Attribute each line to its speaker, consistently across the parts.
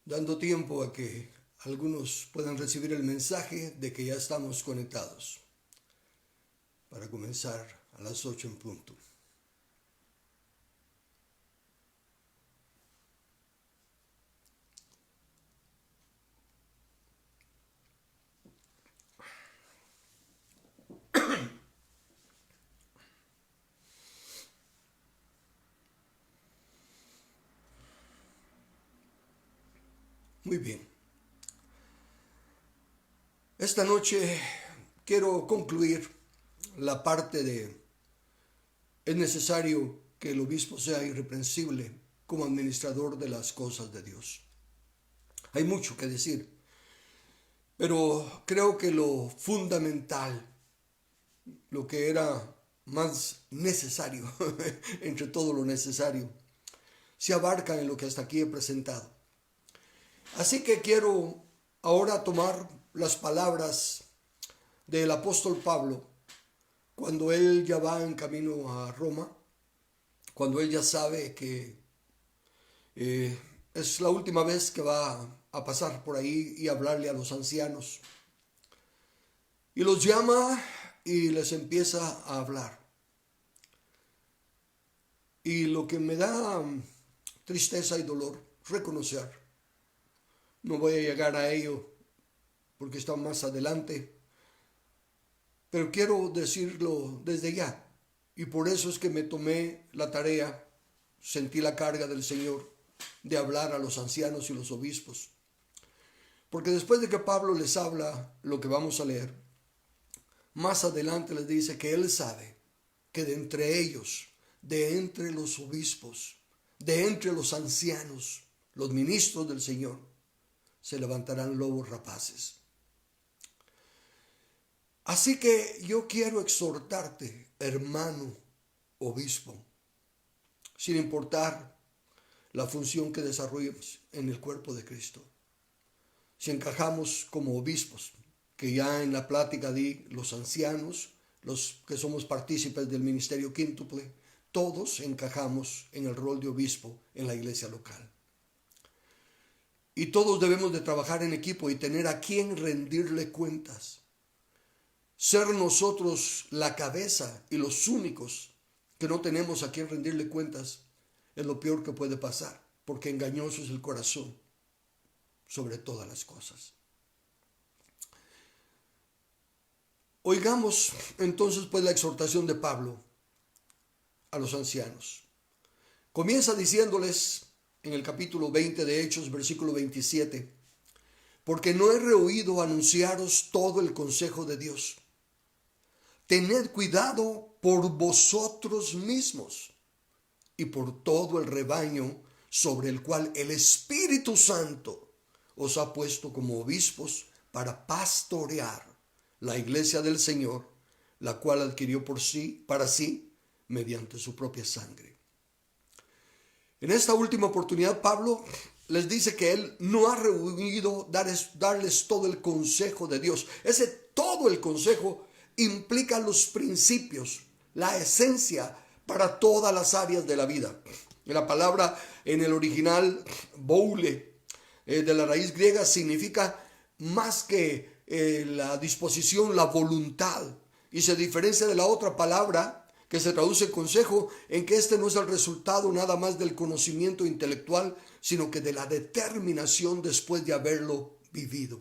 Speaker 1: dando tiempo a que algunos puedan recibir el mensaje de que ya estamos conectados para comenzar a las 8 en punto. Muy bien. Esta noche quiero concluir la parte de es necesario que el obispo sea irreprensible como administrador de las cosas de Dios. Hay mucho que decir, pero creo que lo fundamental, lo que era más necesario entre todo lo necesario, se abarca en lo que hasta aquí he presentado. Así que quiero ahora tomar las palabras del apóstol Pablo cuando él ya va en camino a Roma, cuando él ya sabe que es la última vez que va a pasar por ahí y hablarle a los ancianos. Y los llama y les empieza a hablar. Y lo que me da tristeza y dolor reconocer, no voy a llegar a ello porque está más adelante, pero quiero decirlo desde ya. Y por eso es que me tomé la tarea, sentí la carga del Señor de hablar a los ancianos y los obispos. Porque después de que Pablo les habla lo que vamos a leer, más adelante les dice que él sabe que de entre ellos, de entre los obispos, de entre los ancianos, los ministros del Señor, se levantarán lobos rapaces. Así que yo quiero exhortarte, hermano obispo, sin importar la función que desarrollemos en el cuerpo de Cristo. Si encajamos como obispos, que ya en la plática di los ancianos, los que somos partícipes del ministerio quíntuple, todos encajamos en el rol de obispo en la iglesia local. Y todos debemos de trabajar en equipo y tener a quien rendirle cuentas. Ser nosotros la cabeza y los únicos que no tenemos a quien rendirle cuentas es lo peor que puede pasar, porque engañoso es el corazón sobre todas las cosas. Oigamos entonces pues la exhortación de Pablo a los ancianos. Comienza diciéndoles en el capítulo 20 de Hechos, versículo 27, porque no he rehuido anunciaros todo el consejo de Dios. Tened cuidado por vosotros mismos y por todo el rebaño sobre el cual el Espíritu Santo os ha puesto como obispos para pastorear la iglesia del Señor, la cual adquirió para sí mediante su propia sangre. En esta última oportunidad Pablo les dice que él no ha rehuido darles todo el consejo de Dios. Ese todo el consejo implica los principios, la esencia para todas las áreas de la vida. La palabra en el original, boule, de la raíz griega, significa más que la disposición, la voluntad. Y se diferencia de la otra palabra que se traduce consejo, en que este no es el resultado nada más del conocimiento intelectual, sino que de la determinación después de haberlo vivido.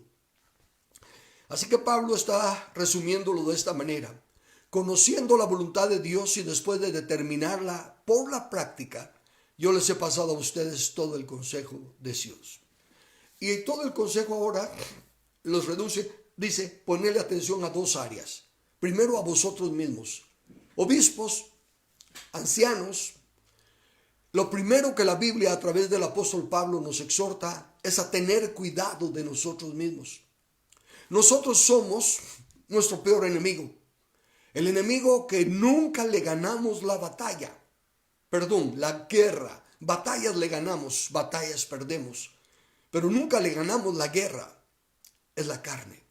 Speaker 1: Así que Pablo está resumiéndolo de esta manera. Conociendo la voluntad de Dios y después de determinarla por la práctica, yo les he pasado a ustedes todo el consejo de Dios. Y todo el consejo ahora los reduce, dice, ponedle atención a dos áreas. Primero a vosotros mismos, obispos, ancianos. Lo primero que la Biblia a través del apóstol Pablo nos exhorta es a tener cuidado de nosotros mismos. Nosotros somos nuestro peor enemigo. El enemigo que nunca le ganamos la batalla. La guerra. Batallas le ganamos, batallas perdemos. Pero nunca le ganamos la guerra. Es la carne.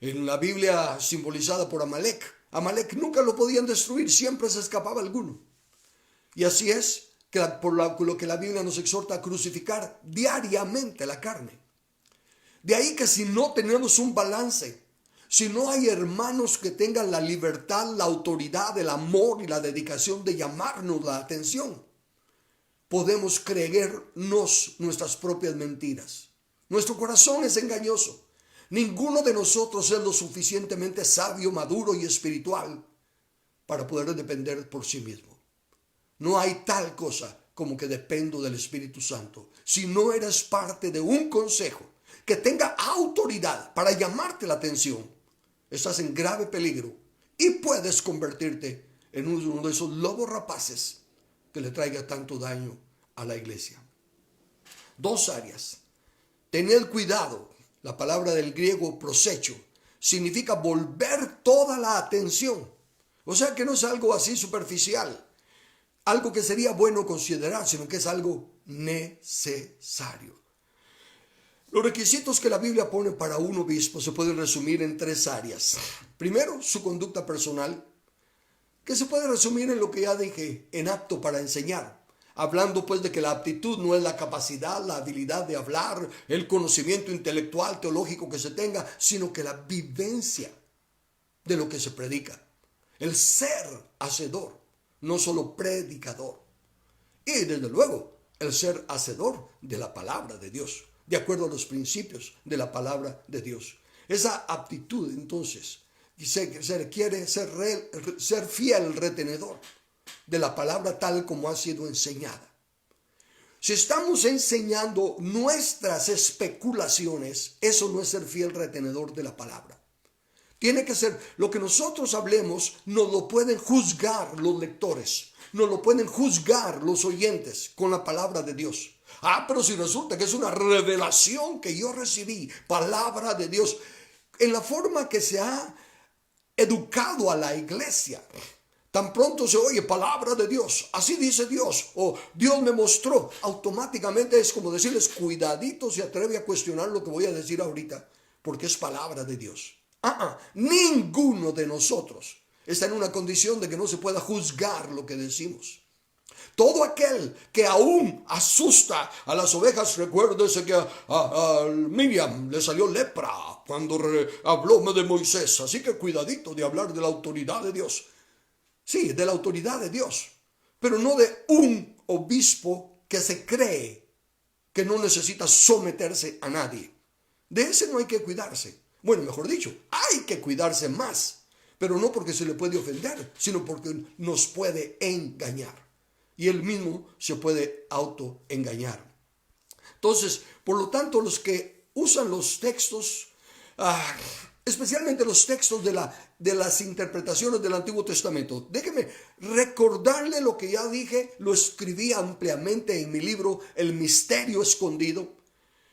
Speaker 1: En la Biblia simbolizada por Amalek, Amalek nunca lo podían destruir, siempre se escapaba alguno. Y así es por lo que la Biblia nos exhorta a crucificar diariamente la carne. De ahí que si no tenemos un balance, si no hay hermanos que tengan la libertad, la autoridad, el amor y la dedicación de llamarnos la atención, podemos creernos nuestras propias mentiras. Nuestro corazón es engañoso. Ninguno de nosotros es lo suficientemente sabio, maduro y espiritual para poder depender por sí mismo. No hay tal cosa como que dependo del Espíritu Santo. Si no eres parte de un consejo que tenga autoridad para llamarte la atención, estás en grave peligro y puedes convertirte en uno de esos lobos rapaces que le traiga tanto daño a la iglesia. Dos áreas. Tened cuidado. La palabra del griego prosecho significa volver toda la atención. O sea que no es algo así superficial, algo que sería bueno considerar, sino que es algo necesario. Los requisitos que la Biblia pone para un obispo se pueden resumir en tres áreas. Primero, su conducta personal, que se puede resumir en lo que ya dije, en apto para enseñar. Hablando pues de que la aptitud no es la capacidad, la habilidad de hablar, el conocimiento intelectual, teológico que se tenga, sino que la vivencia de lo que se predica. El ser hacedor, no solo predicador. Y desde luego, el ser hacedor de la palabra de Dios, de acuerdo a los principios de la palabra de Dios. Esa aptitud, entonces, se requiere ser fiel retenedor de la palabra tal como ha sido enseñada. Si estamos enseñando nuestras especulaciones, eso no es ser fiel retenedor de la palabra. Tiene que ser lo que nosotros hablemos, nos lo pueden juzgar los lectores, nos lo pueden juzgar los oyentes con la palabra de Dios. Pero si resulta que es una revelación que yo recibí, palabra de Dios, en la forma que se ha educado a la iglesia, tan pronto se oye palabra de Dios, así dice Dios, o Dios me mostró, automáticamente es como decirles, cuidadito si atreve a cuestionar lo que voy a decir ahorita, porque es palabra de Dios. Ninguno de nosotros está en una condición de que no se pueda juzgar lo que decimos. Todo aquel que aún asusta a las ovejas, recuérdese que a Miriam le salió lepra cuando habló de Moisés. Así que cuidadito de hablar de la autoridad de Dios. Sí, de la autoridad de Dios, pero no de un obispo que se cree que no necesita someterse a nadie. De ese no hay que cuidarse. Bueno, mejor dicho, hay que cuidarse más, pero no porque se le puede ofender, sino porque nos puede engañar. Y él mismo se puede autoengañar. Entonces, por lo tanto, los que usan los textos, especialmente los textos de las interpretaciones del Antiguo Testamento, déjeme recordarle lo que ya dije, lo escribí ampliamente en mi libro El Misterio Escondido,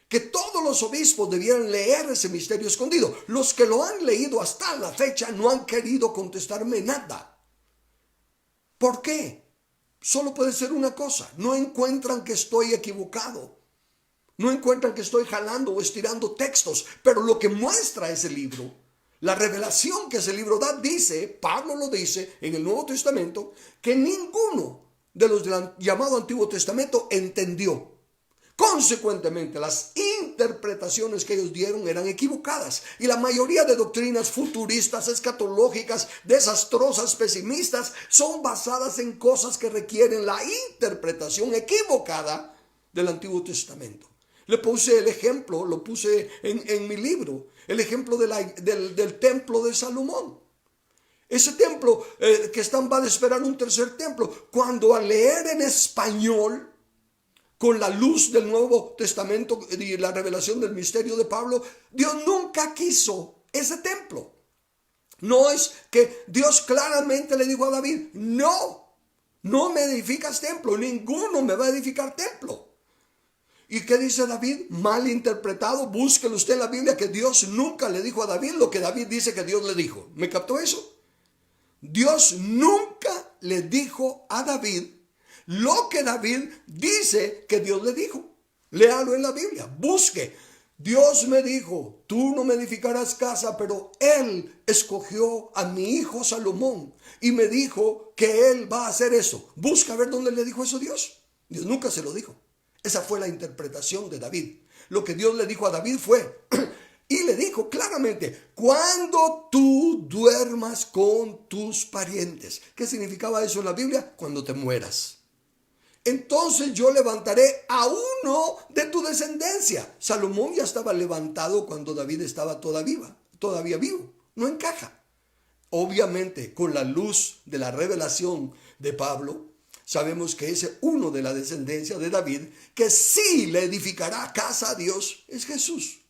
Speaker 1: que todos los obispos debieran leer ese misterio escondido. Los que lo han leído hasta la fecha no han querido contestarme nada. ¿Por qué? Solo puede ser una cosa, no encuentran que estoy equivocado, no encuentran que estoy jalando o estirando textos, pero lo que muestra ese libro, la revelación que ese libro da, dice, Pablo lo dice en el Nuevo Testamento, que ninguno de los del llamado Antiguo Testamento entendió. Consecuentemente, las interpretaciones que ellos dieron eran equivocadas y la mayoría de doctrinas futuristas, escatológicas, desastrosas, pesimistas, son basadas en cosas que requieren la interpretación equivocada del Antiguo Testamento. Le puse el ejemplo, lo puse en mi libro, el ejemplo del templo de Salomón. Ese templo que va a esperar un tercer templo, cuando al leer en español, con la luz del Nuevo Testamento y la revelación del misterio de Pablo, Dios nunca quiso ese templo. No es que Dios claramente le dijo a David, no me edificas templo, ninguno me va a edificar templo. ¿Y qué dice David? Mal interpretado, búsquelo usted en la Biblia, que Dios nunca le dijo a David lo que David dice que Dios le dijo. ¿Me captó eso? Dios nunca le dijo a David lo que David dice que Dios le dijo. Léalo en la Biblia, busque. Dios me dijo, tú no me edificarás casa, pero Él escogió a mi hijo Salomón y me dijo que Él va a hacer eso. Busca a ver dónde le dijo eso Dios. Dios nunca se lo dijo. Esa fue la interpretación de David. Lo que Dios le dijo a David fue, y le dijo claramente, cuando tú duermas con tus parientes. ¿Qué significaba eso en la Biblia? Cuando te mueras. Entonces yo levantaré a uno de tu descendencia. Salomón ya estaba levantado cuando David estaba todavía vivo. No encaja. Obviamente, con la luz de la revelación de Pablo, sabemos que ese uno de la descendencia de David, que sí le edificará casa a Dios, es Jesús.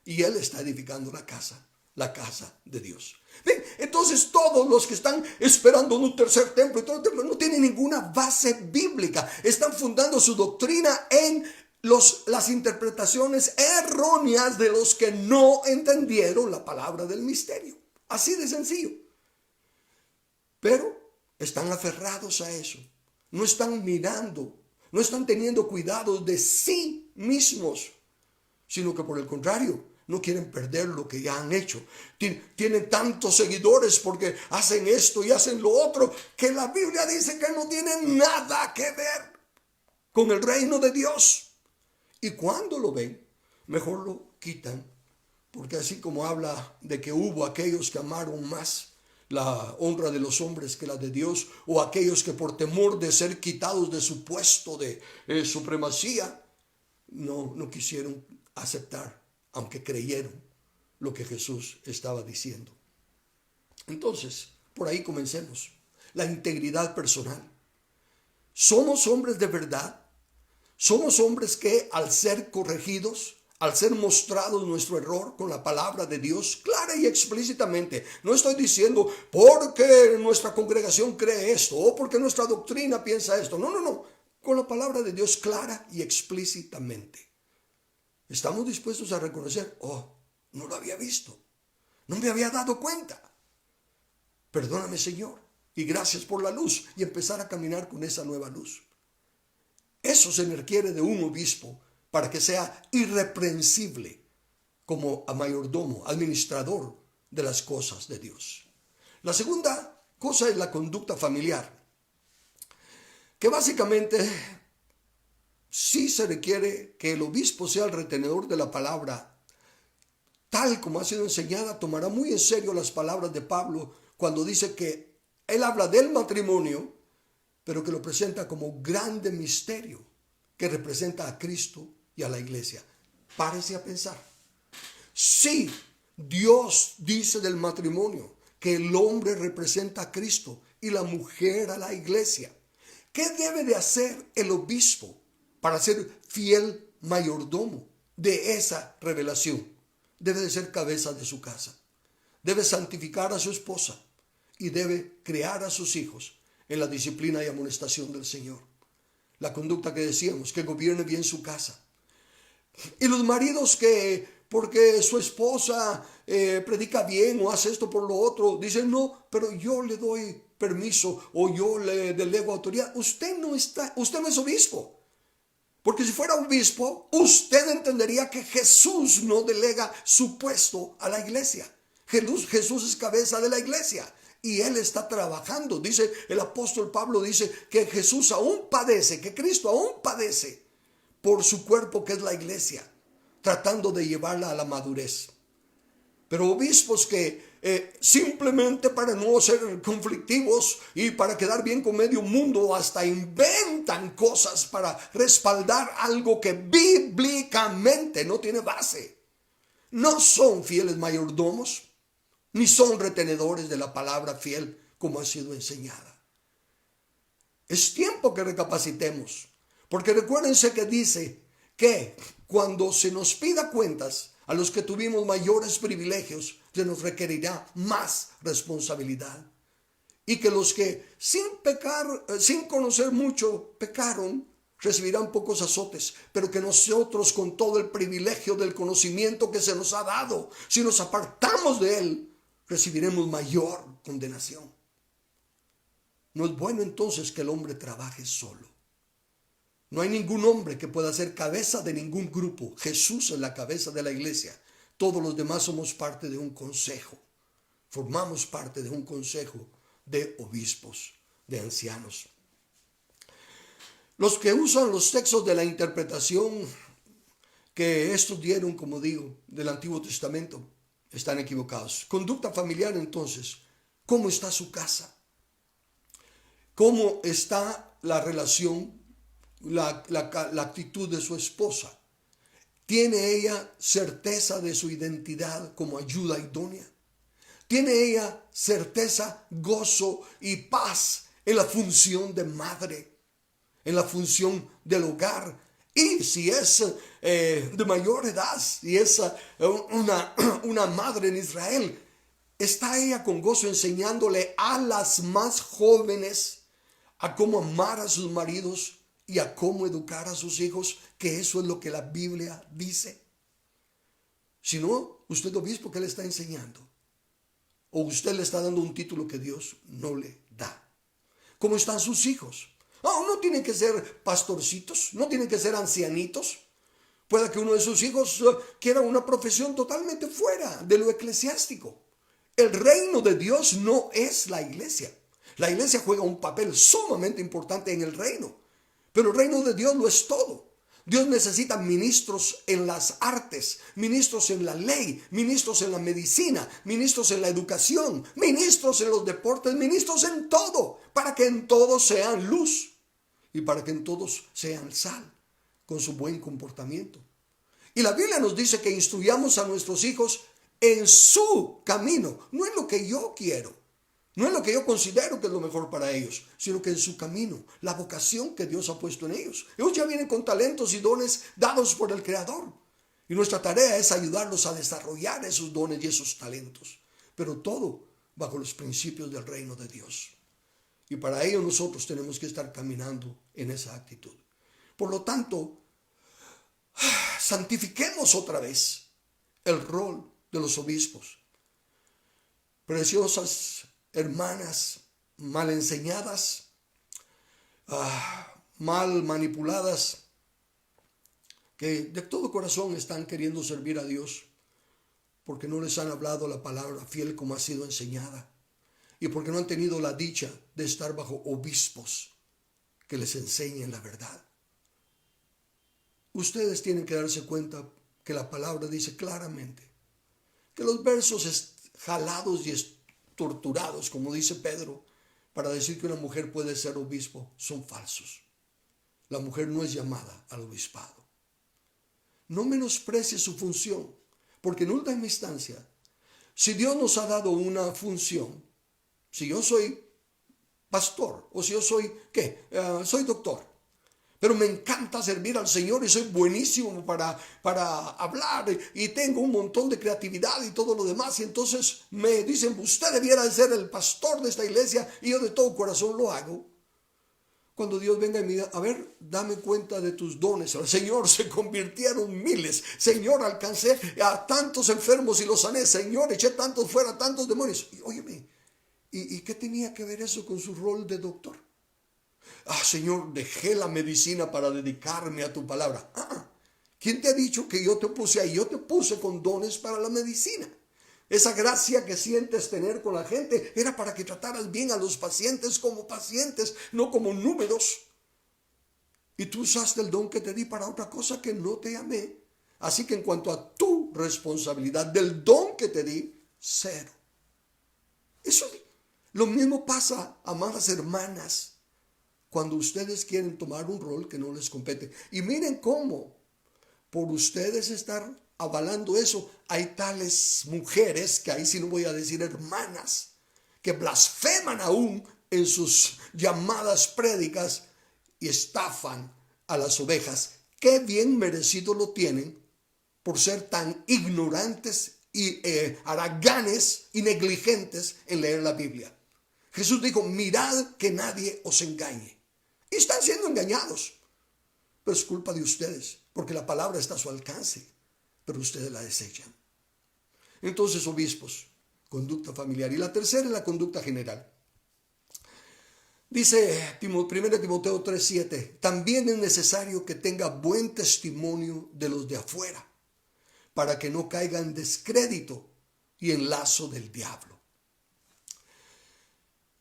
Speaker 1: Y él está edificando la casa de Dios. Bien, entonces todos los que están esperando un tercer templo y todo el templo no tienen ninguna base bíblica. Están fundando su doctrina en las interpretaciones erróneas de los que no entendieron la palabra del misterio. Así de sencillo. Pero están aferrados a eso. No están mirando, no están teniendo cuidado de sí mismos, sino que por el contrario, no quieren perder lo que ya han hecho. Tienen tantos seguidores porque hacen esto y hacen lo otro, que la Biblia dice que no tienen nada que ver con el reino de Dios. Y cuando lo ven, mejor lo quitan, porque así como habla de que hubo aquellos que amaron más la honra de los hombres que la de Dios, o aquellos que por temor de ser quitados de su puesto de supremacía, no quisieron aceptar, aunque creyeron lo que Jesús estaba diciendo. Entonces, por ahí comencemos. La integridad personal. ¿Somos hombres de verdad? ¿Somos hombres que al ser corregidos, al ser mostrados nuestro error con la palabra de Dios, clara y explícitamente? No estoy diciendo porque nuestra congregación cree esto o porque nuestra doctrina piensa esto. No. Con la palabra de Dios clara y explícitamente. Estamos dispuestos a reconocer, no lo había visto, no me había dado cuenta. Perdóname, Señor, y gracias por la luz, y empezar a caminar con esa nueva luz. Eso se requiere de un obispo para que sea irreprensible como mayordomo, administrador de las cosas de Dios. La segunda cosa es la conducta familiar, que básicamente sí se requiere que el obispo sea el retenedor de la palabra, tal como ha sido enseñada. Tomará muy en serio las palabras de Pablo cuando dice que él habla del matrimonio, pero que lo presenta como grande misterio que representa a Cristo y a la iglesia. Párese a pensar. Sí, Dios dice del matrimonio que el hombre representa a Cristo y la mujer a la iglesia. ¿Qué debe de hacer el obispo para ser fiel mayordomo de esa revelación? Debe de ser cabeza de su casa. Debe santificar a su esposa y debe criar a sus hijos en la disciplina y amonestación del Señor. La conducta que decíamos, que gobierne bien su casa. Y los maridos que, porque su esposa predica bien o hace esto por lo otro, dicen, no, pero yo le doy permiso o yo le delego autoridad. Usted no es obispo. Porque si fuera obispo, usted entendería que Jesús no delega su puesto a la iglesia. Jesús es cabeza de la iglesia y Él está trabajando. Dice el apóstol Pablo, dice que Jesús aún padece, que Cristo aún padece por su cuerpo que es la iglesia, tratando de llevarla a la madurez. Pero obispos que simplemente para no ser conflictivos y para quedar bien con medio mundo, hasta inventan cosas para respaldar algo que bíblicamente no tiene base. No son fieles mayordomos, ni son retenedores de la palabra fiel como ha sido enseñada. Es tiempo que recapacitemos, porque recuérdense que dice que cuando se nos pida cuentas, a los que tuvimos mayores privilegios, se nos requerirá más responsabilidad. Y que los que sin conocer mucho, pecaron, recibirán pocos azotes, pero que nosotros con todo el privilegio del conocimiento que se nos ha dado, si nos apartamos de él, recibiremos mayor condenación. No es bueno entonces que el hombre trabaje solo. No hay ningún hombre que pueda ser cabeza de ningún grupo. Jesús es la cabeza de la iglesia. Todos los demás somos parte de un consejo. Formamos parte de un consejo de obispos, de ancianos. Los que usan los textos de la interpretación que estos dieron, como digo, del Antiguo Testamento, están equivocados. Conducta familiar, entonces, ¿cómo está su casa? ¿Cómo está la relación, la actitud de su esposa? ¿Tiene ella certeza de su identidad como ayuda idónea? ¿Tiene ella certeza, gozo y paz en la función de madre, en la función del hogar? Y si es de mayor edad, si es una madre en Israel, ¿está ella con gozo enseñándole a las más jóvenes a cómo amar a sus maridos y a cómo educar a sus hijos? Que eso es lo que la Biblia dice. Si no, usted, obispo, ¿qué le está enseñando? O usted le está dando un título que Dios no le da. ¿Cómo están sus hijos? No tienen que ser pastorcitos, no tienen que ser ancianitos. Puede que uno de sus hijos quiera una profesión totalmente fuera de lo eclesiástico. El reino de Dios no es la iglesia. La iglesia juega un papel sumamente importante en el reino, pero el reino de Dios lo es todo. Dios necesita ministros en las artes, ministros en la ley, ministros en la medicina, ministros en la educación, ministros en los deportes, ministros en todo, para que en todos sean luz y para que en todos sean sal, con su buen comportamiento. Y la Biblia nos dice que instruyamos a nuestros hijos en su camino, no en lo que yo quiero, no en lo que yo considero que es lo mejor para ellos, sino que en su camino, la vocación que Dios ha puesto en ellos. Ellos ya vienen con talentos y dones dados por el Creador. Y nuestra tarea es ayudarlos a desarrollar esos dones y esos talentos. Pero todo bajo los principios del reino de Dios. Y para ello nosotros tenemos que estar caminando en esa actitud. Por lo tanto, santifiquemos otra vez el rol de los obispos. Preciosas hermanas mal enseñadas, mal manipuladas, que de todo corazón están queriendo servir a Dios porque no les han hablado la palabra fiel como ha sido enseñada y porque no han tenido la dicha de estar bajo obispos que les enseñen la verdad. Ustedes tienen que darse cuenta que la palabra dice claramente que los versos jalados y torturados, como dice Pedro, para decir que una mujer puede ser obispo, son falsos. La mujer no es llamada al obispado. No menosprecie su función, porque en última instancia, si Dios nos ha dado una función, si yo soy pastor o si yo soy, soy doctor, pero me encanta servir al Señor y soy buenísimo para hablar y tengo un montón de creatividad y todo lo demás. Y entonces me dicen, usted debiera de ser el pastor de esta iglesia y yo de todo corazón lo hago. Cuando Dios venga y me diga, a ver, dame cuenta de tus dones. El Señor, se convirtieron miles. Señor, alcancé a tantos enfermos y los sané. Señor, eché tantos fuera, tantos demonios. Y óyeme, ¿y qué tenía que ver eso con su rol de doctor? Señor, dejé la medicina para dedicarme a tu palabra. ¿Quién te ha dicho que yo te puse ahí? Yo te puse con dones para la medicina. Esa gracia que sientes tener con la gente era para que trataras bien a los pacientes como pacientes, no como números. Y tú usaste el don que te di para otra cosa que no te llamé. Así que en cuanto a tu responsabilidad del don que te di, cero. Eso, lo mismo pasa, amadas hermanas, cuando ustedes quieren tomar un rol que no les compete. Y miren cómo, por ustedes estar avalando eso, hay tales mujeres, que ahí sí no voy a decir hermanas, que blasfeman aún en sus llamadas prédicas y estafan a las ovejas. Qué bien merecido lo tienen por ser tan ignorantes y haraganes y negligentes en leer la Biblia. Jesús dijo, mirad que nadie os engañe. Y están siendo engañados. Pero es culpa de ustedes, porque la palabra está a su alcance, pero ustedes la desechan. Entonces, obispos, conducta familiar. Y la tercera es la conducta general. Dice 1 Timoteo 3:7, también es necesario que tenga buen testimonio de los de afuera, para que no caiga en descrédito y en lazo del diablo.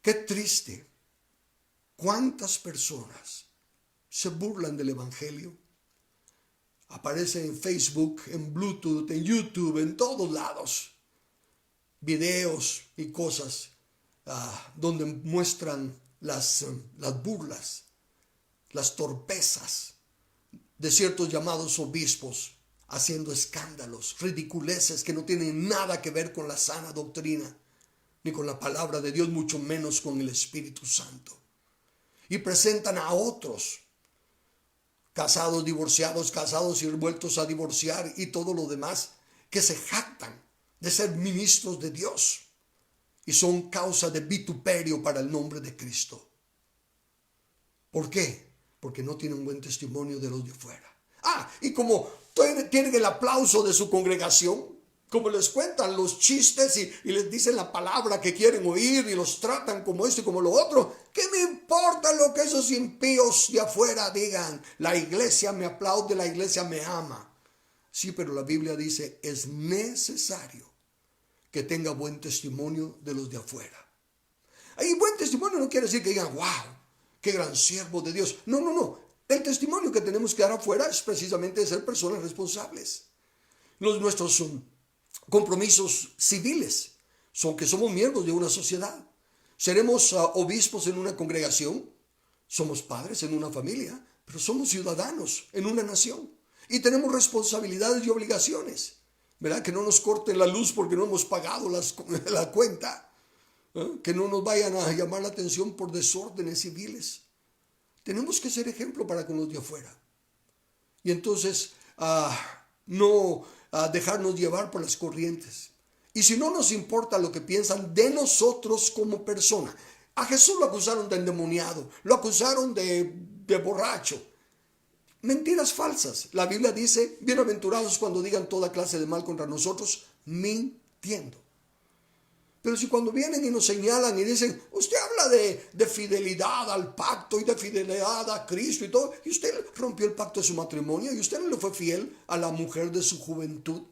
Speaker 1: Qué triste. ¿Cuántas personas se burlan del Evangelio. Aparece en Facebook, en Bluetooth, en YouTube, en todos lados. Videos y cosas donde muestran las burlas, las torpezas de ciertos llamados obispos, haciendo escándalos, ridiculeces que no tienen nada que ver con la sana doctrina, ni con la palabra de Dios, mucho menos con el Espíritu Santo. Y presentan a otros, casados, divorciados, casados y vueltos a divorciar y todo lo demás, que se jactan de ser ministros de Dios y son causa de vituperio para el nombre de Cristo. ¿Por qué? Porque no tienen buen testimonio de los de afuera. Y como tienen el aplauso de su congregación, como les cuentan los chistes y les dicen la palabra que quieren oír y los tratan como esto y como lo otro, ¿qué me importa lo que esos impíos de afuera digan? La iglesia me aplaude, la iglesia me ama. Sí, pero la Biblia dice, es necesario que tenga buen testimonio de los de afuera. Y buen testimonio no quiere decir que digan, wow, qué gran siervo de Dios. No. El testimonio que tenemos que dar afuera es precisamente de ser personas responsables. Nuestros compromisos civiles son que somos miembros de una sociedad. Seremos obispos en una congregación, somos padres en una familia, pero somos ciudadanos en una nación. Y tenemos responsabilidades y obligaciones. ¿Verdad? Que no nos corten la luz porque no hemos pagado la cuenta. Que no nos vayan a llamar la atención por desórdenes civiles. Tenemos que ser ejemplo para con los de afuera. Y entonces no dejarnos llevar por las corrientes. Y si no nos importa lo que piensan de nosotros como persona. A Jesús lo acusaron de endemoniado, lo acusaron de borracho. Mentiras falsas. La Biblia dice, bienaventurados cuando digan toda clase de mal contra nosotros, mintiendo. Pero si cuando vienen y nos señalan y dicen, usted habla de fidelidad al pacto y de fidelidad a Cristo y todo, y usted rompió el pacto de su matrimonio y usted no le fue fiel a la mujer de su juventud.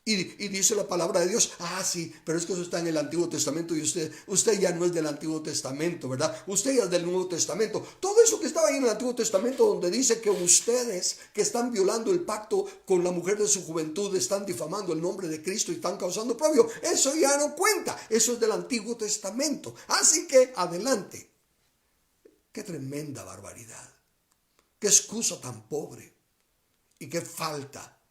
Speaker 1: Y dice la palabra de Dios, sí, pero es que eso está en el Antiguo Testamento y usted ya no es del Antiguo Testamento, ¿verdad? Usted ya es del Nuevo Testamento. Todo eso que estaba ahí en el Antiguo Testamento donde dice que ustedes que están violando el pacto con la mujer de su juventud, están difamando el nombre de Cristo y están causando oprobio, eso ya no cuenta, eso es del Antiguo Testamento. Así que adelante. Qué tremenda barbaridad, qué excusa tan pobre y qué falta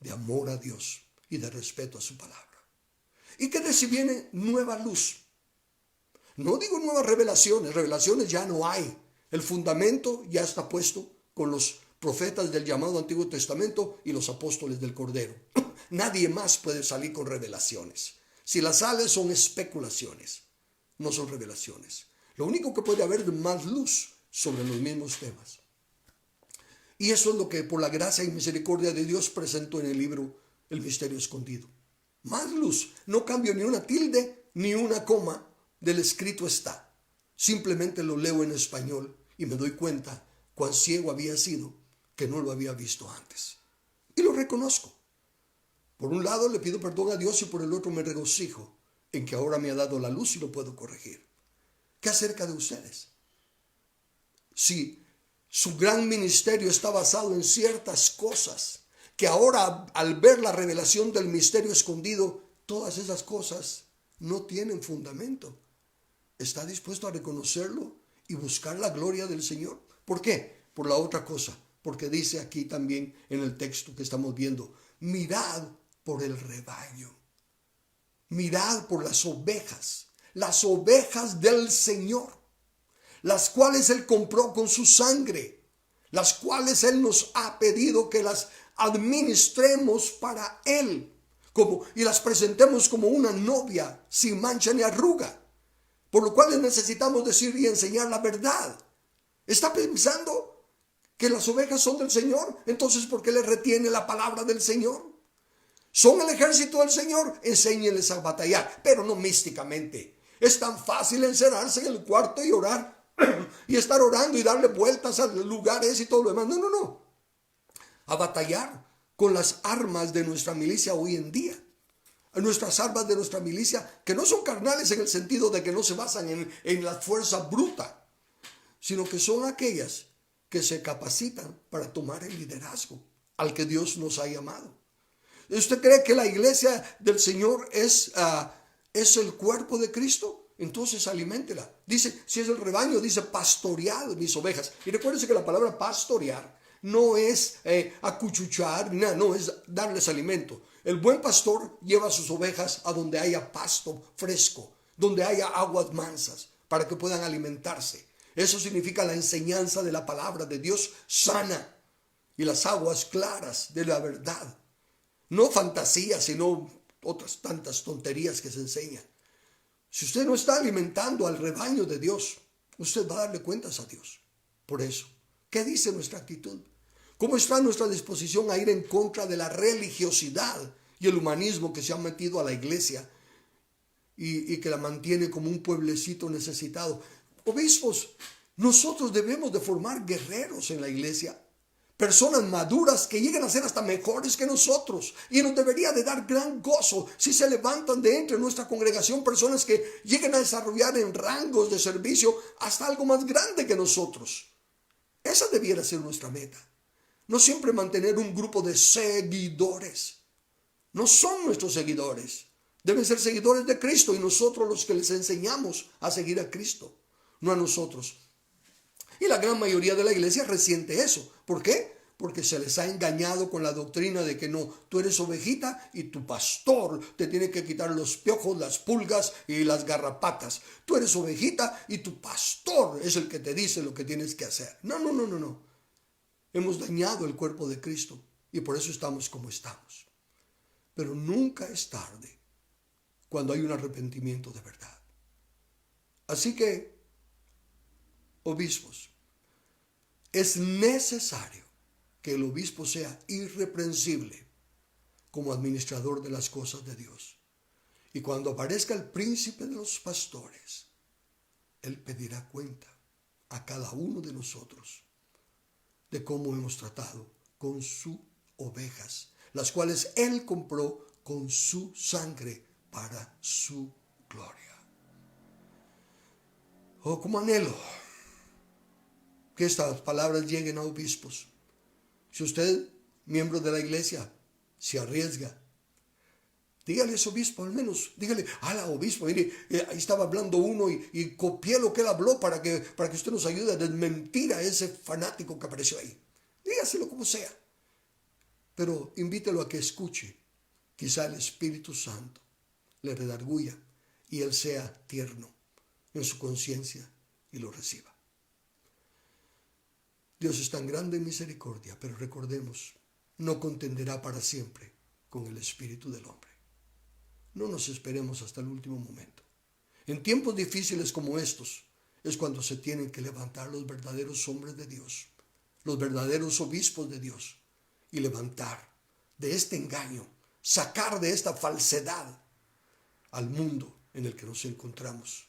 Speaker 1: de amor a Dios y de respeto a su palabra. Y que de si viene nueva luz. No digo nuevas revelaciones ya no hay. El fundamento ya está puesto con los profetas del llamado Antiguo Testamento y los apóstoles del Cordero. Nadie más puede salir con revelaciones. Si las salen son especulaciones, no son revelaciones. Lo único que puede haber es más luz sobre los mismos temas. Y eso es lo que por la gracia y misericordia de Dios presentó en el libro El Misterio Escondido. Más luz. No cambio ni una tilde ni una coma del escrito está. Simplemente lo leo en español y me doy cuenta cuán ciego había sido que no lo había visto antes. Y lo reconozco. Por un lado le pido perdón a Dios y por el otro me regocijo en que ahora me ha dado la luz y lo puedo corregir. ¿Qué acerca de ustedes? Si su gran ministerio está basado en ciertas cosas que ahora al ver la revelación del misterio escondido, todas esas cosas no tienen fundamento. ¿Está dispuesto a reconocerlo y buscar la gloria del Señor? ¿Por qué? Por la otra cosa, porque dice aquí también en el texto que estamos viendo, mirad por el rebaño, mirad por las ovejas del Señor, las cuales Él compró con su sangre, las cuales Él nos ha pedido que las administremos para Él y las presentemos como una novia sin mancha ni arruga, por lo cual necesitamos decir y enseñar la verdad. ¿Está pensando que las ovejas son del Señor? Entonces, ¿por qué le retiene la palabra del Señor? ¿Son el ejército del Señor? Enséñenles a batallar, pero no místicamente. Es tan fácil encerrarse en el cuarto y orar y estar orando y darle vueltas a lugares y todo lo demás. No. A batallar con las armas de nuestra milicia hoy en día. Nuestras armas de nuestra milicia, que no son carnales en el sentido de que no se basan en la fuerza bruta, sino que son aquellas que se capacitan para tomar el liderazgo al que Dios nos ha llamado. ¿Usted cree que la iglesia del Señor es el cuerpo de Cristo? Entonces aliméntela. Dice, si es el rebaño, dice pastoread mis ovejas. Y recuérdense que la palabra pastorear no es acuchuchar, no, es darles alimento. El buen pastor lleva a sus ovejas a donde haya pasto fresco, donde haya aguas mansas, para que puedan alimentarse. Eso significa la enseñanza de la palabra de Dios sana y las aguas claras de la verdad. No fantasías, sino otras tantas tonterías que se enseñan. Si usted no está alimentando al rebaño de Dios, usted va a darle cuentas a Dios. Por eso, ¿qué dice nuestra actitud? ¿Cómo está nuestra disposición a ir en contra de la religiosidad y el humanismo que se ha metido a la iglesia y que la mantiene como un pueblecito necesitado? Obispos, nosotros debemos de formar guerreros en la iglesia, personas maduras que lleguen a ser hasta mejores que nosotros, y nos debería de dar gran gozo si se levantan de entre nuestra congregación personas que lleguen a desarrollar en rangos de servicio hasta algo más grande que nosotros. Esa debiera ser nuestra meta. No siempre mantener un grupo de seguidores. No son nuestros seguidores. Deben ser seguidores de Cristo y nosotros los que les enseñamos a seguir a Cristo, no a nosotros. Y la gran mayoría de la iglesia resiente eso. ¿Por qué? Porque se les ha engañado con la doctrina de que no, tú eres ovejita y tu pastor te tiene que quitar los piojos, las pulgas y las garrapatas. Tú eres ovejita y tu pastor es el que te dice lo que tienes que hacer. No. Hemos dañado el cuerpo de Cristo y por eso estamos como estamos. Pero nunca es tarde cuando hay un arrepentimiento de verdad. Así que, obispos, es necesario que el obispo sea irreprensible como administrador de las cosas de Dios. Y cuando aparezca el príncipe de los pastores, él pedirá cuenta a cada uno de nosotros de cómo hemos tratado con sus ovejas, las cuales él compró con su sangre para su gloria. Oh, cómo anhelo que estas palabras lleguen a obispos. Si usted, miembro de la iglesia, se arriesga, dígale a ese obispo, al menos, dígale, obispo, mire, ahí estaba hablando uno y copié lo que él habló para que usted nos ayude a desmentir a ese fanático que apareció ahí. Dígaselo como sea, pero invítelo a que escuche. Quizá el Espíritu Santo le redarguya y él sea tierno en su conciencia y lo reciba. Dios es tan grande en misericordia, pero recordemos, no contenderá para siempre con el espíritu del hombre. No nos esperemos hasta el último momento. En tiempos difíciles como estos es cuando se tienen que levantar los verdaderos hombres de Dios, los verdaderos obispos de Dios, y levantar de este engaño, sacar de esta falsedad al mundo en el que nos encontramos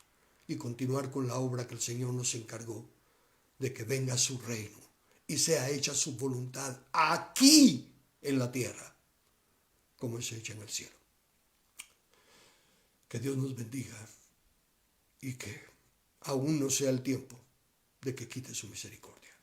Speaker 1: y continuar con la obra que el Señor nos encargó, de que venga su reino y sea hecha su voluntad aquí en la tierra, como es hecha en el cielo. Que Dios nos bendiga y que aún no sea el tiempo de que quite su misericordia.